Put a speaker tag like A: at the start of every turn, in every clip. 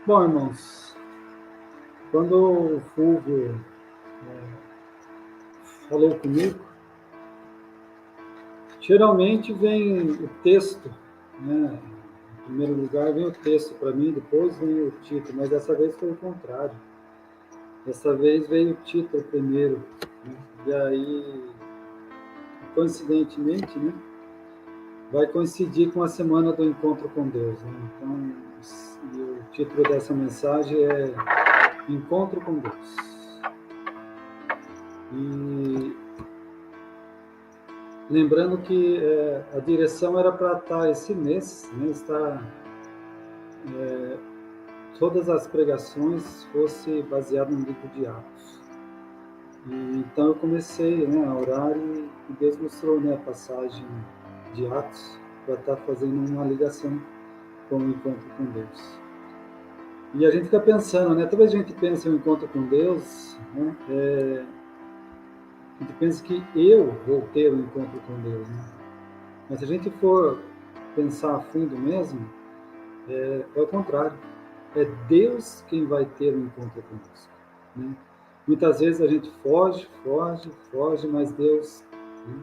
A: Bom, irmãos, quando o Fulvio falou comigo, geralmente vem o texto, né? Em primeiro lugar vem o texto para mim, depois vem o título, mas dessa vez foi o contrário. Dessa vez veio o título primeiro, né? E aí, coincidentemente, né, vai coincidir com a semana do encontro com Deus, né? Então, o título dessa mensagem é Encontro com Deus. E lembrando que a direção era para estar esse mês, né, todas as pregações fosse baseado no livro de Atos. E, então eu comecei, né, a orar e Deus mostrou, né, a passagem de Atos para estar fazendo uma ligação com o encontro com Deus. E a gente fica pensando, né, talvez a gente pense em um encontro com Deus, né, a gente pensa que eu vou ter um encontro com Deus, né? Mas se a gente for pensar a fundo mesmo, é o contrário. É Deus quem vai ter um encontro conosco, né? Muitas vezes a gente foge, mas Deus, né,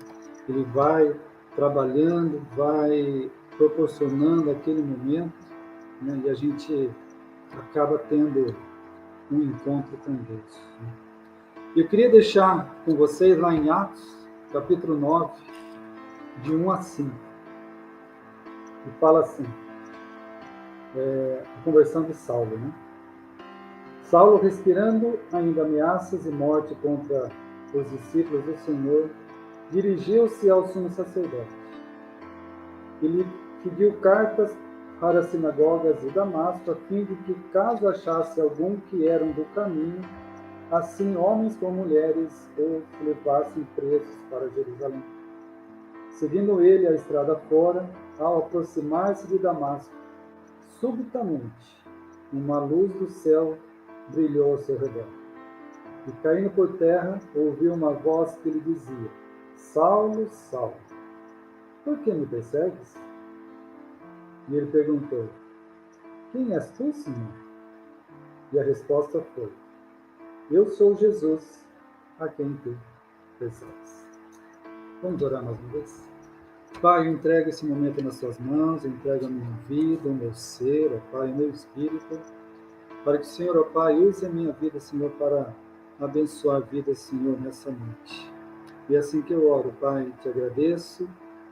A: Ele vai trabalhando, vai proporcionando aquele momento, né, e a gente acaba tendo um encontro com Deus, né? Eu queria deixar com vocês lá em Atos, capítulo 9, de 1 a 5. E fala assim, a conversão de Saulo, né? Saulo, respirando ainda ameaças e morte contra os discípulos do Senhor, dirigiu-se ao sumo sacerdote. Ele pediu cartas para as sinagogas de Damasco, a fim de que, caso achasse algum que eram do caminho, assim homens como mulheres os levassem presos para Jerusalém. Seguindo ele a estrada fora, ao aproximar-se de Damasco, subitamente uma luz do céu brilhou ao seu redor. E caindo por terra, ouviu uma voz que lhe dizia: Saulo, Saulo, por que me persegues? E ele perguntou: Quem és tu, Senhor? E a resposta foi: Eu sou Jesus, a quem tu persegues. Vamos orar mais uma vez? Pai, eu entrego esse momento nas suas mãos, eu entrego a minha vida, o meu ser, ó Pai, o meu espírito, para que o Senhor, ó Pai, use a minha vida, Senhor, para abençoar a vida, Senhor, nessa noite. E é assim que eu oro, Pai, te agradeço,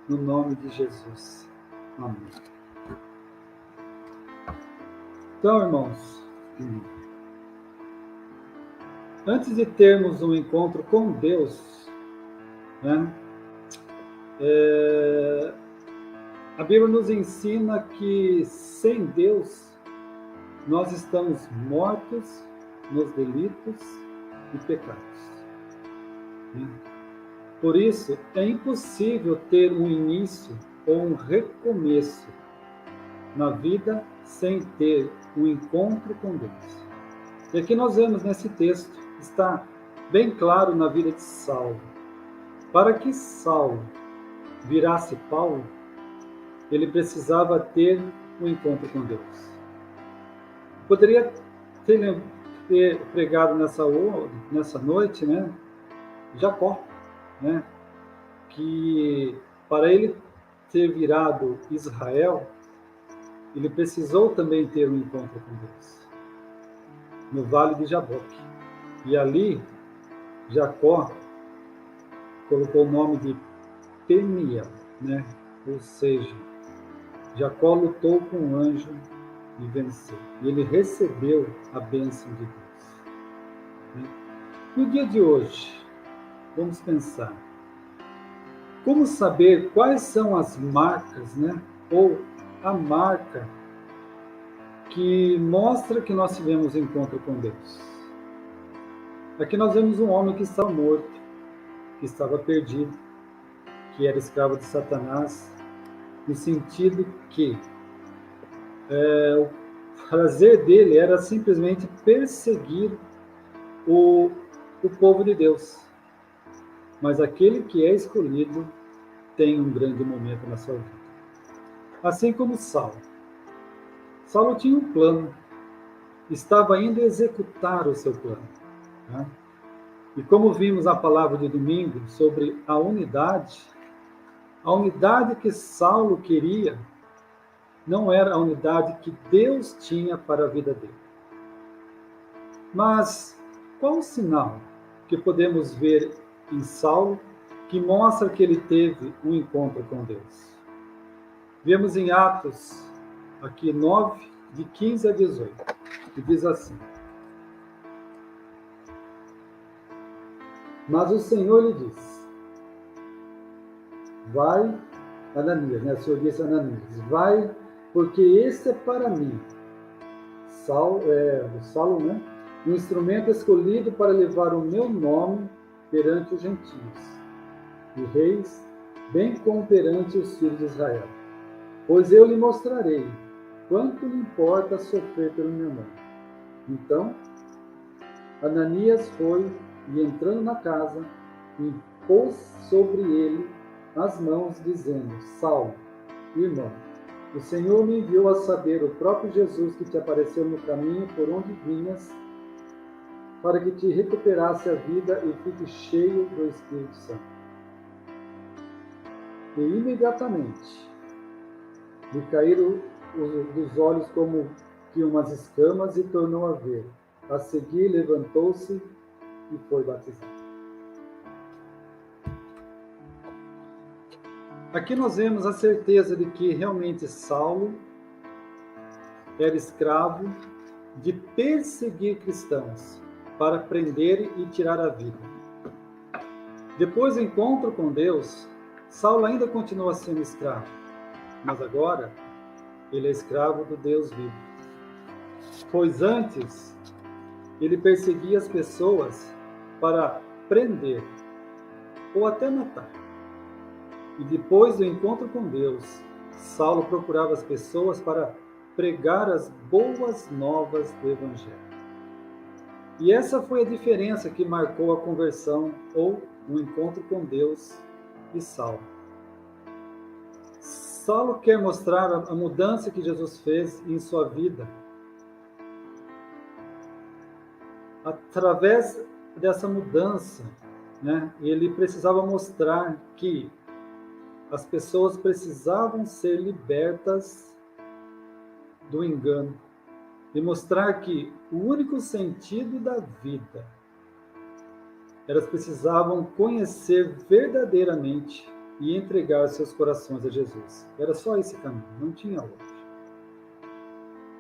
A: no nome de Jesus. Amém. Então, irmãos, antes de termos um encontro com Deus, né, a Bíblia nos ensina que sem Deus nós estamos mortos nos delitos e pecados. Por isso, é impossível ter um início ou um recomeço na vida sem ter um encontro com Deus. E aqui nós vemos nesse texto, está bem claro na vida de Saulo. Para que Saulo virasse Paulo, ele precisava ter um encontro com Deus. Poderia ter pregado nessa noite, né, Jacó, né, que para ele ter virado Israel, ele precisou também ter um encontro com Deus, no Vale de Jaboque. E ali, Jacó colocou o nome de Peniel, né? Ou seja, Jacó lutou com o anjo e venceu. E ele recebeu a bênção de Deus. No dia de hoje, vamos pensar. Como saber quais são as marcas, né? Ou a marca que mostra que nós tivemos encontro com Deus. Aqui nós vemos um homem que estava morto, que estava perdido, que era escravo de Satanás, no sentido que o prazer dele era simplesmente perseguir o povo de Deus. Mas aquele que é escolhido tem um grande momento na sua vida. Assim como Saulo. Saulo tinha um plano. estava indo executar o seu plano. Né? E como vimos na palavra de domingo sobre a unidade que Saulo queria não era a unidade que Deus tinha para a vida dele. Mas qual o sinal que podemos ver em Saulo que mostra que ele teve um encontro com Deus? Vemos em Atos, aqui 9, de 15 a 18, que diz assim: Mas o Senhor lhe disse, vai, Ananias, né? O Senhor disse a Ananias, vai, porque este é para mim, Saulo, né? Um instrumento escolhido para levar o meu nome perante os gentios e reis, bem como perante os filhos de Israel. Pois eu lhe mostrarei quanto lhe importa sofrer pelo meu nome. Então, Ananias foi e, entrando na casa, impôs sobre ele as mãos, dizendo, Saulo, irmão, o Senhor me enviou a saber, o próprio Jesus que te apareceu no caminho por onde vinhas, para que te recuperasse a vida e fique cheio do Espírito Santo. E imediatamente lhe caíram dos olhos como que umas escamas e tornou a ver. A seguir levantou-se e foi batizado. Aqui nós vemos a certeza de que realmente Saulo era escravo de perseguir cristãos para prender e tirar a vida. Depois do encontro com Deus, Saulo ainda continua sendo escravo, mas agora ele é escravo do Deus vivo. Pois antes, ele perseguia as pessoas para prender ou até matar. E depois do encontro com Deus, Saulo procurava as pessoas para pregar as boas novas do Evangelho. E essa foi a diferença que marcou a conversão ou o encontro com Deus de Saulo. Saulo quer mostrar a mudança que Jesus fez em sua vida. Através dessa mudança, né, ele precisava mostrar que as pessoas precisavam ser libertas do engano e mostrar que o único sentido da vida elas precisavam conhecer verdadeiramente e entregar seus corações a Jesus. Era só esse caminho, não tinha outro.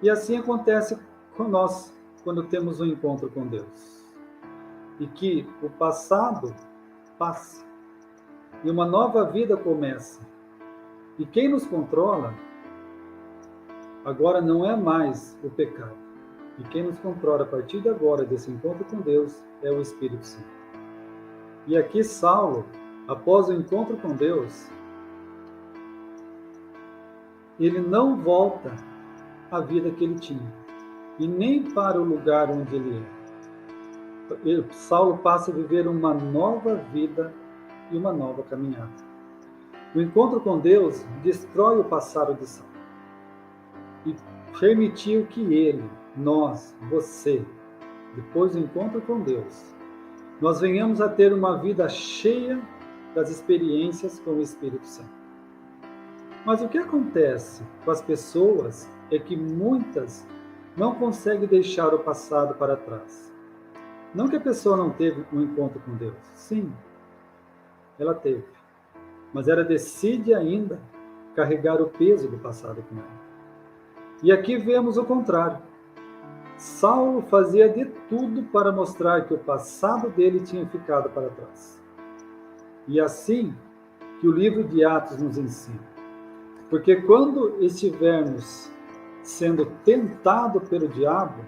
A: E assim acontece com nós quando temos um encontro com Deus. E que o passado passa e uma nova vida começa. E quem nos controla agora não é mais o pecado. E quem nos controla a partir de agora, desse encontro com Deus, é o Espírito Santo. E aqui Saulo, após o encontro com Deus, ele não volta à vida que ele tinha, e nem para o lugar onde ele é. Saulo passa a viver uma nova vida e uma nova caminhada. O encontro com Deus destrói o passado de Saulo e permitiu que ele, nós, você, depois do encontro com Deus, nós venhamos a ter uma vida cheia das experiências com o Espírito Santo. Mas o que acontece com as pessoas é que muitas não conseguem deixar o passado para trás. Não que a pessoa não teve um encontro com Deus. Sim, ela teve. Mas ela decide ainda carregar o peso do passado com ela. E aqui vemos o contrário. Saulo fazia de tudo para mostrar que o passado dele tinha ficado para trás. E assim que o livro de Atos nos ensina. Porque quando estivermos sendo tentados pelo diabo,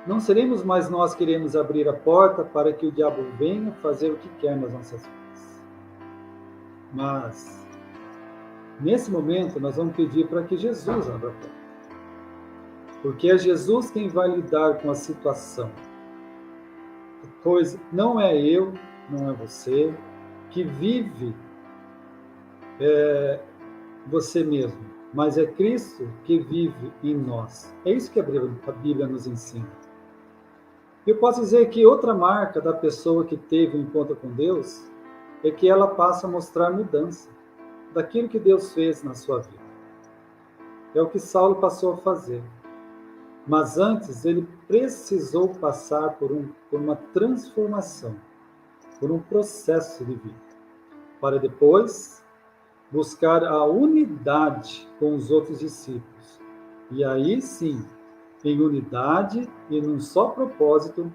A: não seremos mais nós que queremos abrir a porta para que o diabo venha fazer o que quer nas nossas vidas. Mas, nesse momento, nós vamos pedir para que Jesus abra a porta. Porque é Jesus quem vai lidar com a situação. Pois não é eu, não é você, que vive você mesmo. mas é Cristo que vive em nós. É isso que a Bíblia nos ensina. Eu posso dizer que outra marca da pessoa que teve um encontro com Deus é que ela passa a mostrar mudança daquilo que Deus fez na sua vida. É o que Saulo passou a fazer. Mas antes ele precisou passar por uma transformação, por um processo de vida, para depois buscar a unidade com os outros discípulos. E aí sim, em unidade e num só propósito,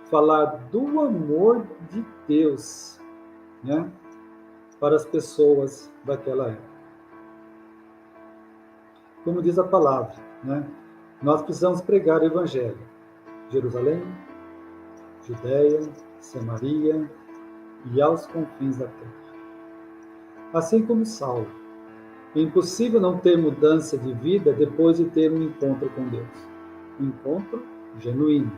A: falar do amor de Deus, né, para as pessoas daquela época. Como diz a palavra, né, nós precisamos pregar o Evangelho. Jerusalém, Judeia, Samaria e aos confins da terra. Assim como Saulo, é impossível não ter mudança de vida depois de ter um encontro com Deus. Um encontro genuíno.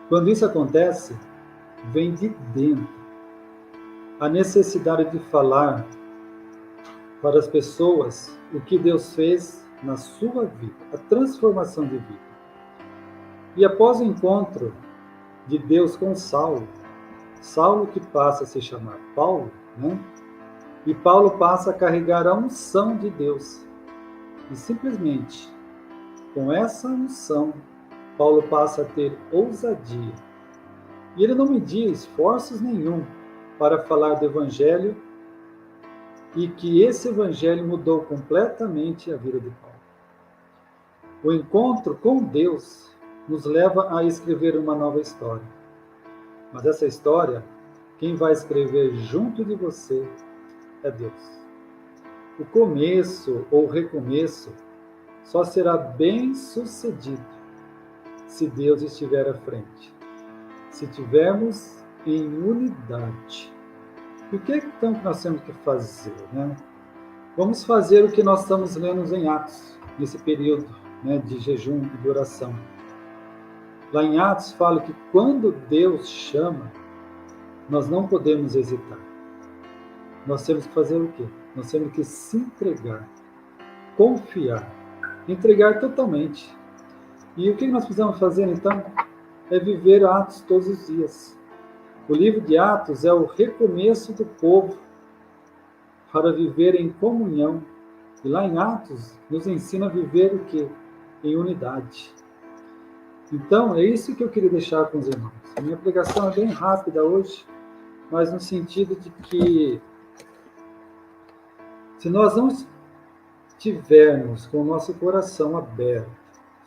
A: Quando isso acontece, vem de dentro a necessidade de falar para as pessoas o que Deus fez na sua vida, a transformação de vida. E após o encontro de Deus com Saulo, Saulo que passa a se chamar Paulo, né? E Paulo passa a carregar a unção de Deus. E simplesmente, com essa unção, Paulo passa a ter ousadia. E ele não media esforços nenhum para falar do Evangelho, e que esse Evangelho mudou completamente a vida de Paulo. O encontro com Deus nos leva a escrever uma nova história. Mas essa história, quem vai escrever junto de você é Deus. O começo ou recomeço só será bem sucedido se Deus estiver à frente. Se tivermos em unidade. E o que então que nós temos que fazer, né? Vamos fazer o que nós estamos lendo em Atos, nesse período, né, de jejum e de oração. Lá em Atos fala que quando Deus chama, nós não podemos hesitar. Nós temos que fazer o quê? Nós temos que se entregar, confiar, entregar totalmente. E o que nós precisamos fazer então? É viver Atos todos os dias. O livro de Atos é o recomeço do povo para viver em comunhão. E lá em Atos nos ensina a viver o quê? Em unidade. Então, é isso que eu queria deixar com os irmãos. A minha pregação é bem rápida hoje, mas no sentido de que se nós não tivermos com o nosso coração aberto,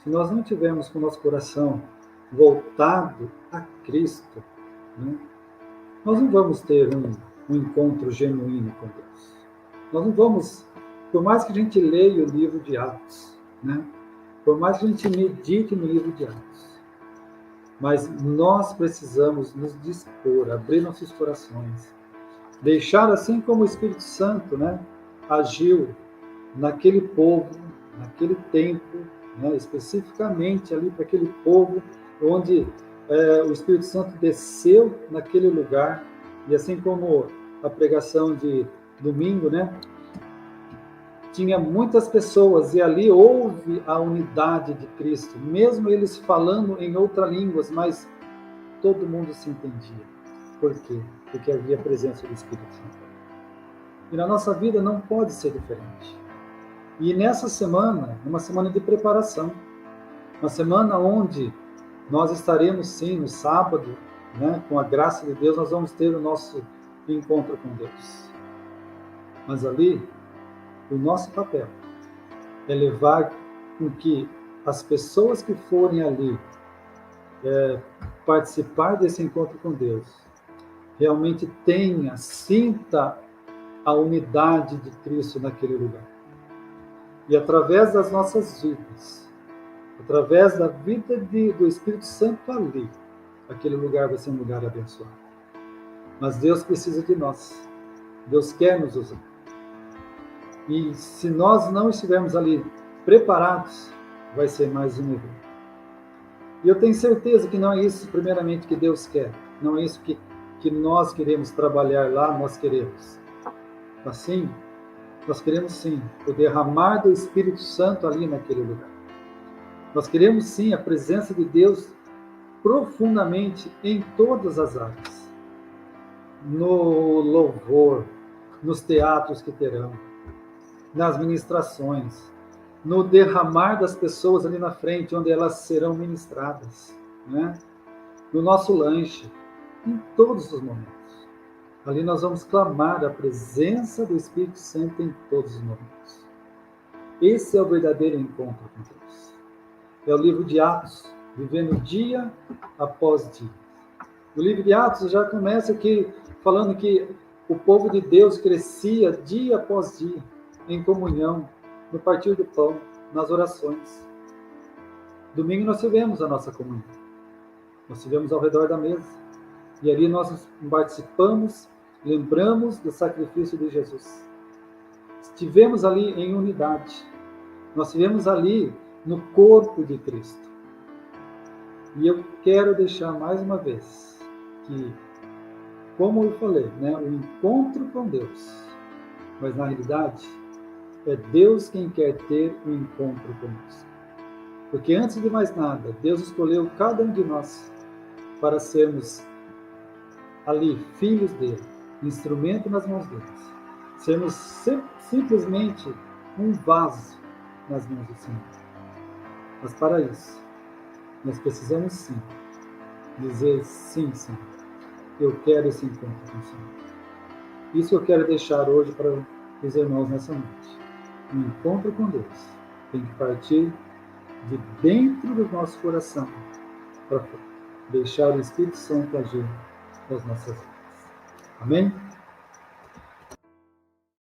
A: se nós não tivermos com o nosso coração voltado a Cristo, né, nós não vamos ter um encontro genuíno com Deus. Nós não vamos, por mais que a gente leia o livro de Atos, né, por mais que a gente medite no livro de Atos, mas nós precisamos nos dispor, abrir nossos corações, deixar assim como o Espírito Santo, né, agiu naquele povo, naquele tempo, né, especificamente ali para aquele povo, onde o Espírito Santo desceu naquele lugar, e assim como a pregação de domingo, né, tinha muitas pessoas, e ali houve a unidade de Cristo, mesmo eles falando em outras línguas, mas todo mundo se entendia. Por quê? Porque havia a presença do Espírito Santo. E na nossa vida não pode ser diferente. E nessa semana, uma semana de preparação, uma semana onde nós estaremos sim no sábado, né, com a graça de Deus, nós vamos ter o nosso encontro com Deus. Mas ali, o nosso papel é levar com que as pessoas que forem ali participar desse encontro com Deus realmente sinta a unidade de Cristo naquele lugar. E através das nossas vidas, através da vida do Espírito Santo ali, aquele lugar vai ser um lugar abençoado. Mas Deus precisa de nós. Deus quer nos usar. E se nós não estivermos ali preparados, vai ser mais um erro. E eu tenho certeza que não é isso, primeiramente, que Deus quer. Não é isso que nós queremos trabalhar lá, nós queremos. Assim, Nós queremos sim o derramar do Espírito Santo ali naquele lugar. Nós queremos sim a presença de Deus profundamente em todas as áreas. No louvor, nos teatros que terão, nas ministrações, no derramar das pessoas ali na frente, onde elas serão ministradas, né? No nosso lanche, em todos os momentos. Ali nós vamos clamar a presença do Espírito Santo em todos os momentos. Esse é o verdadeiro encontro com Deus. É o livro de Atos, vivendo dia após dia. No livro de Atos já começa aqui falando que o povo de Deus crescia dia após dia, em comunhão, no partir do pão, nas orações. Domingo nós tivemos a nossa comunhão. Nós estivemos ao redor da mesa. E ali nós participamos, lembramos do sacrifício de Jesus. Estivemos ali em unidade. Nós estivemos ali no corpo de Cristo. E eu quero deixar mais uma vez que, como eu falei, né, o encontro com Deus, mas na realidade é Deus quem quer ter um encontro conosco. Porque antes de mais nada, Deus escolheu cada um de nós para sermos ali filhos dele, instrumento nas mãos dele. Sermos simplesmente um vaso nas mãos do Senhor. Mas para isso, nós precisamos sim dizer sim, Senhor. Eu quero esse encontro com o Senhor. Isso eu quero deixar hoje para os irmãos nessa noite. Um encontro com Deus tem que partir de dentro do nosso coração para deixar o Espírito Santo agir nas nossas vidas. Amém?